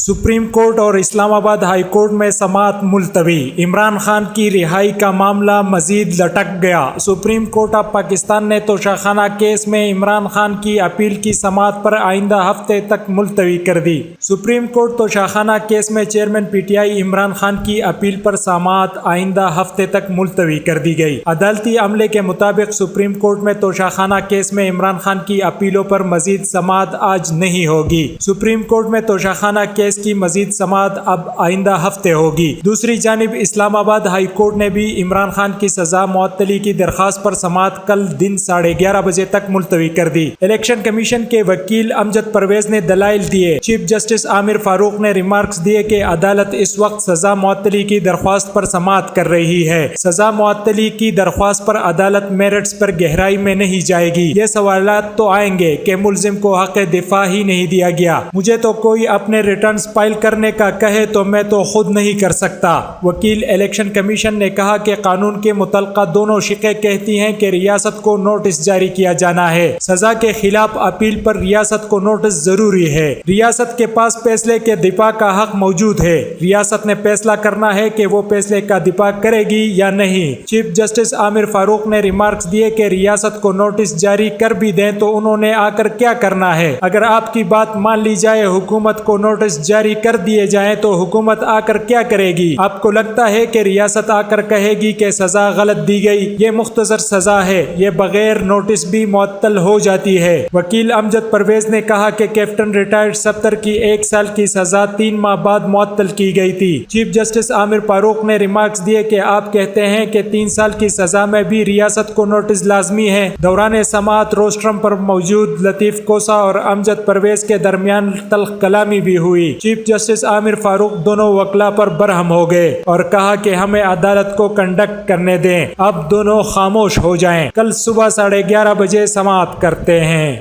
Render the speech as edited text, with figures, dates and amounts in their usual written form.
Supreme court और Islamabad high court में समाअत मुलतवी। इमरान खान की रिहाई का मामला मजीद लटक गया। सुप्रीम कोर्ट ऑफ पाकिस्तान ने तोशाखाना केस में इमरान खान की अपील की समाअत पर आइंदा हफ्ते तक मुलतवी कर दी। सुप्रीम कोर्ट तोशाखाना केस में चेयरमैन पीटीआई इमरान खान की अपील पर समाअत आइंदा हफ्ते तक मुलतवी कर दी गई। अदालती अमले के मुताबिक सुप्रीम कोर्ट में तोशाखाना केस में इमरान खान की अपीलों पर मजीद समाअत आज नहीं होगी। सुप्रीम कोर्ट में तोशाखाना केस की मजीद समाअत अब आइंदा हफ्ते होगी। दूसरी जानिब इस्लामाबाद हाई कोर्ट ने भी इमरान खान की सजा मुअत्तली की दरख्वास्त पर समाअत कल दिन 11:30 बजे तक मुलतवी कर दी। इलेक्शन कमीशन के वकील अमजद परवेज ने दलाइल दिए। चीफ जस्टिस आमिर फारूक ने रिमार्क्स दिए कि अदालत इस वक्त सजा मुअत्तली की दरख्वास्त पर समाअत कर रही है। सजा मुअत्तली की दरख्वास्त पर अदालत मेरिट्स पर गहराई में नहीं जाएगी। ये सवालात तो आएंगे कि मुल्जिम को हक दिफा ही नहीं दिया गया। मुझे तो कोई अपने रिटर्न फाइल करने का कहे तो मैं तो खुद नहीं कर सकता। वकील इलेक्शन कमीशन ने कहा कि कानून के मुतल्लिका दोनों शिक़े कहती हैं कि रियासत को नोटिस जारी किया जाना है। सजा के खिलाफ अपील पर रियासत को नोटिस जरूरी है। रियासत के पास फैसले के दिफा का हक मौजूद है। रियासत ने फैसला करना है कि वो फैसले का दिफा करेगी या नहीं। चीफ जस्टिस आमिर फारूक ने रिमार्क्स दिए कि रियासत को नोटिस जारी कर भी दें तो उन्होंने आकर क्या करना है। अगर आपकी बात मान ली जाए, हुकूमत को नोटिस जारी कर दिए जाएं तो हुकूमत आकर क्या करेगी? आपको लगता है कि रियासत आकर कहेगी कि सजा गलत दी गई? ये मुख्तसर सजा है, ये बगैर नोटिस भी मुअत्तल हो जाती है। वकील अमजद परवेज ने कहा कि कैप्टन रिटायर्ड सफ्तर की 1 साल की सजा 3 माह बाद मुअत्तल की गई थी। चीफ जस्टिस आमिर फारूक ने रिमार्क्स दिए कि आप कहते हैं कि 3 साल की सजा में भी रियासत को नोटिस लाजमी है। दौरान समाअत रोस्ट्रम पर मौजूद लतीफ कोसा और अमजद परवेज के दरमियान तल्ख कलामी भी हुई। चीफ जस्टिस आमिर फारूक दोनों वकला पर बरहम हो गए और कहा कि हमें अदालत को कंडक्ट करने दें, अब दोनों खामोश हो जाएं। कल सुबह 11:30 बजे समाअत करते हैं।